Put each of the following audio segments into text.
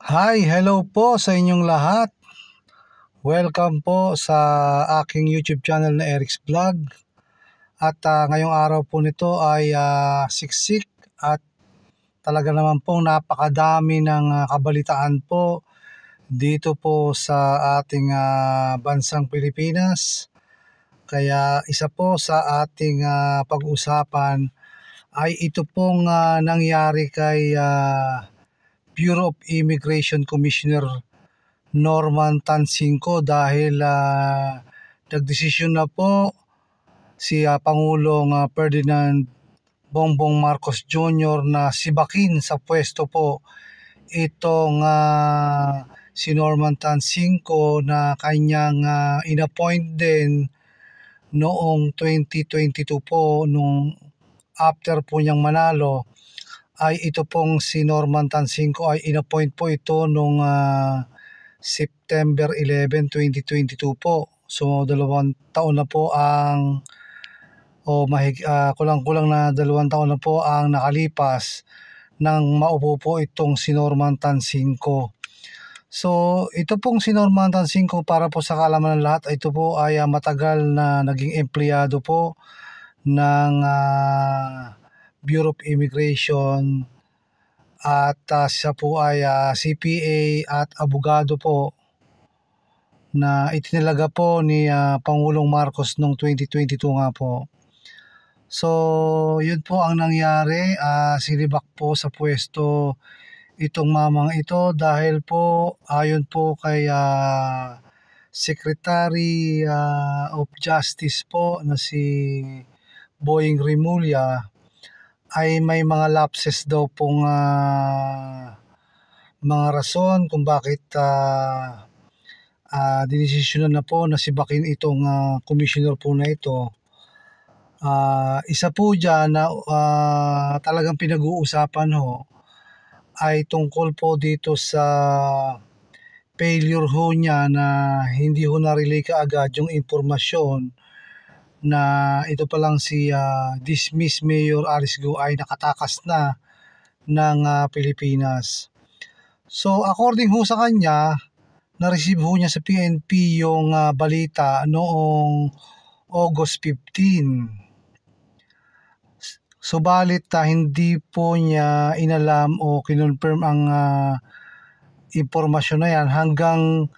Hi, hello po sa inyong lahat. Welcome po sa aking YouTube channel na Eric's Vlog. At ngayong araw po nito ay siksik at talaga naman pong napakadami ng kabalitaan po dito po sa ating bansang Pilipinas. Kaya isa po sa ating pag-usapan ay ito pong nangyari kay Bureau of Immigration Commissioner Norman Tansinko dahil nagdesisyon na po si Pangulong Ferdinand Bongbong Marcos Jr. na sibakin sa pwesto po itong si Norman Tansinko na kanyang inappoint din noong 2022 po nung after po niyang manalo ay ito pong si Norman Tansinko ay inappoint po ito nung September 11, 2022 po. So 2 taon na po ang kulang-kulang na 2 taon na po ang nakalipas nang maupo po itong si Norman Tansinko. So ito pong si Norman Tansinko, para po sa kaalaman ng lahat, ito po ay matagal na naging empleyado po ng Bureau of Immigration at siya po ay CPA at abogado po na itinalaga po ni Pangulong Marcos noong 2022 nga po. So yun po ang nangyari, sinibak po sa pwesto itong mamang ito dahil po ayon po kay Secretary of Justice po na si Boying Rimulya ay may mga lapses daw pong mga rason kung bakit dinesisyonan na po na sibakin itong commissioner po na ito. Isa po dyan na talagang pinag-uusapan ho ay tungkol po dito sa failure ho niya na hindi ho na-relay kaagad yung impormasyon na ito pa lang si dismissed Mayor Alice Go ay nakatakas na ng Pilipinas. So according ho sa kanya, na-receive ho niya sa PNP yung balita noong August 15. Subalit hindi po niya inalam o kinonfirm ang impormasyon na yan hanggang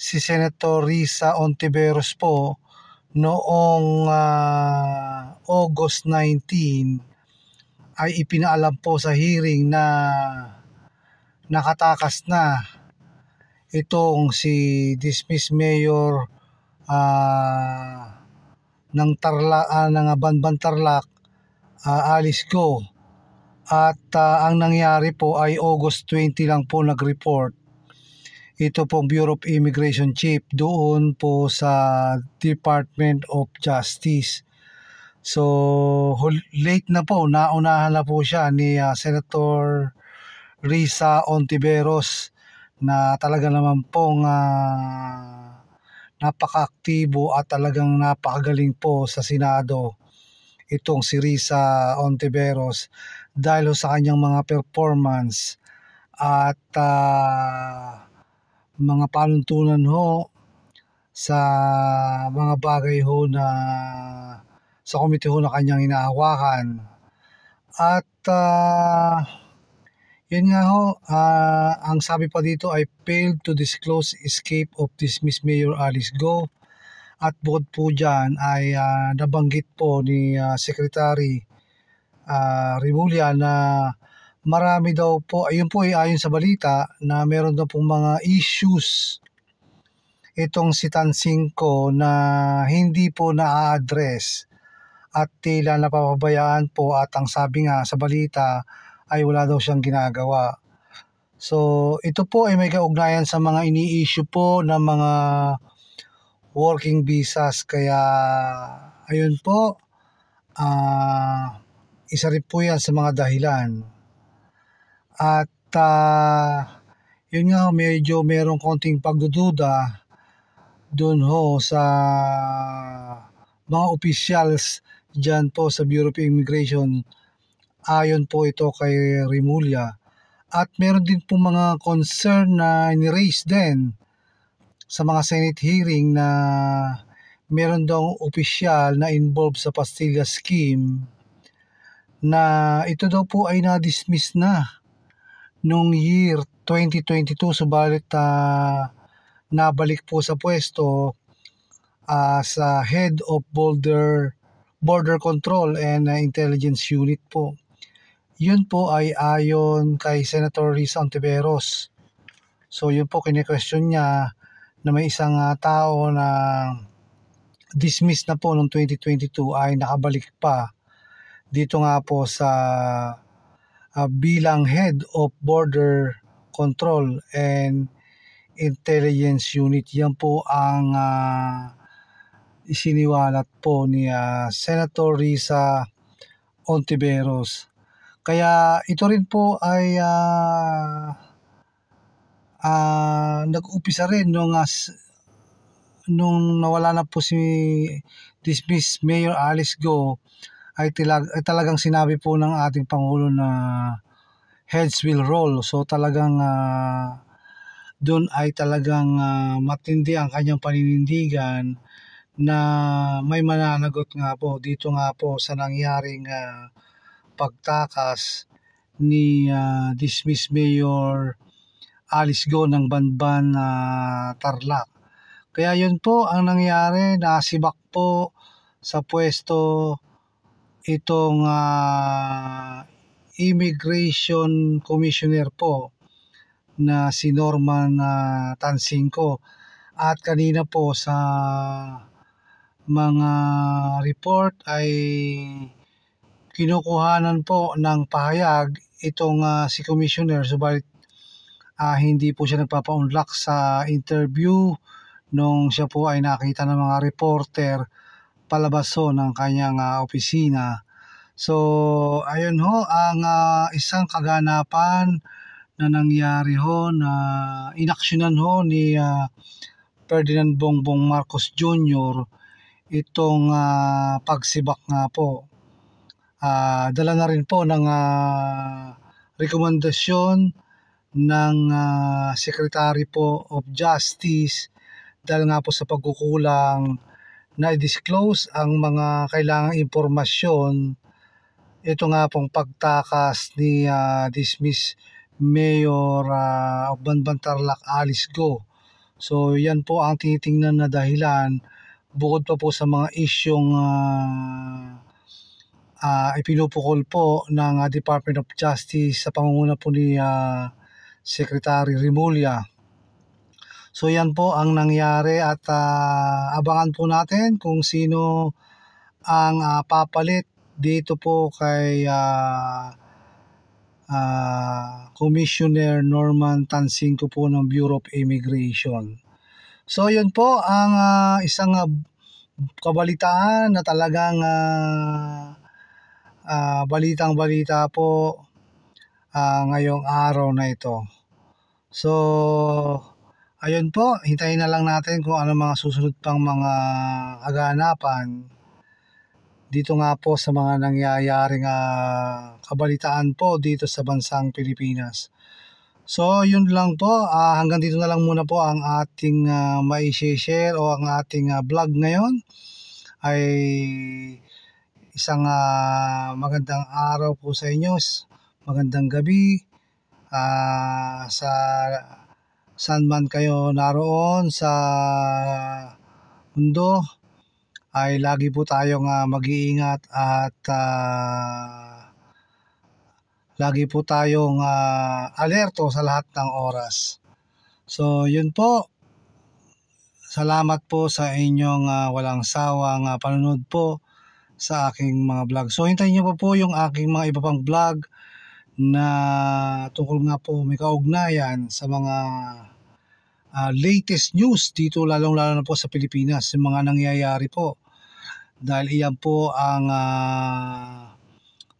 si Senator Risa Ontiveros po noong August 19 ay ipinaalam po sa hearing na nakatakas na itong si dismissed mayor ng Banban Tarlac, Alice Go, at ang nangyari po ay August 20 lang po nag-report ito pong Bureau of Immigration Chief doon po sa Department of Justice. So late na po, naunahan na po siya ni Senator Risa Ontiveros na talaga naman pong napaka-aktibo at talagang napakagaling po sa Senado itong si Risa Ontiveros dahil sa kanyang mga performance at mga panuntunan ho sa mga bagay ho na sa komite ho na kanyang inahawakan. At yun nga ho, ang sabi pa dito ay failed to disclose escape of dismissed Mayor Alice Go. At bukod po dyan ay nabanggit po ni Secretary Rimulya na marami daw po, ayun po ay ayon sa balita na meron daw pong mga issues itong si Tansinko na hindi po na-address at tila napapabayaan po, at ang sabi nga sa balita ay wala daw siyang ginagawa. So ito po ay may kaugnayan sa mga ini-issue po ng mga working visas, kaya ayun po, isa rin po yan sa mga dahilan. At yun nga, medyo merong konting pagdududa doon ho sa mga officials dyan po sa Bureau of Immigration. Ayon po ito kay Rimulya At meron din po mga concern na ni-raise din sa mga Senate hearing na meron daw opisyal na involved sa Pastilla Scheme na ito daw po ay na-dismiss na noong year 2022, subalit nabalik po sa pwesto sa Head of Border Control and Intelligence Unit po. Yun po ay ayon kay Senator Risa Ontiveros. So yun po, kine-question niya na may isang tao na dismiss na po noong 2022 ay nakabalik pa dito nga po sa bilang Head of Border Control and Intelligence Unit. Yan po ang isiniwalat po ni Senator Risa Ontiveros. Kaya ito rin po ay nag-upisa rin nung nawala na po si dismissed Mayor Alice Go ay talagang sinabi po ng ating Pangulo na heads will roll. So talagang doon ay talagang matindi ang kanyang paninindigan na may mananagot nga po dito nga po sa nangyaring pagtakas ni dismissed Mayor Alice Go ng Banban Tarlac. Kaya yun po ang nangyari, nasibak po sa pwesto itong Immigration Commissioner po na si Norman Tansingco. At kanina po sa mga report ay kinukuhanan po ng pahayag itong si Commissioner, subalit hindi po siya nagpapaunlak sa interview nung siya po ay nakita ng mga reporter palabas ng kanyang opisina. So ayun ho ang isang kaganapan na nangyari ho na inaksyonan ho ni Ferdinand Bongbong Marcos Jr. itong pagsibak nga po. Dala na rin po ng rekomendasyon ng Secretary po of Justice dahil nga po sa pagkukulang na i-disclose ang mga kailangang impormasyon. Ito nga pong pagtakas ni dismissed Mayor of Banban Tarlac Alice Go. So yan po ang tinitingnan na dahilan bukod pa po sa mga isyong ipinupukol po ng Department of Justice sa pangunguna po ni Secretary Remulla. So yan po ang nangyari at abangan po natin kung sino ang papalit dito po kay Commissioner Norman Tansingco po ng Bureau of Immigration. So yun po ang isang kabalitaan na talagang balitang-balita po ngayong araw na ito. So ayun po, hintayin na lang natin kung ano mga susunod pang mga kaganapan dito nga po sa mga nangyayaring kabalitaan po dito sa bansang Pilipinas. So yun lang po, hanggang dito na lang muna po ang ating mai-share o ang ating vlog ngayon. Ay isang magandang araw po sa inyo, magandang gabi sa saan man kayo naroon sa mundo. Ay lagi po tayong mag-iingat at lagi po tayong alerto sa lahat ng oras. So yun po, salamat po sa inyong walang sawang panonood po sa aking mga vlog. So hintayin niyo po yung aking mga iba pang vlog na tungkol nga po may kaugnayan sa mga latest news dito, lalong lalo na po sa Pilipinas, yung mga nangyayari po, dahil iyan po ang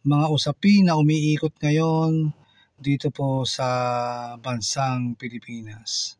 mga usapin na umiikot ngayon dito po sa bansang Pilipinas.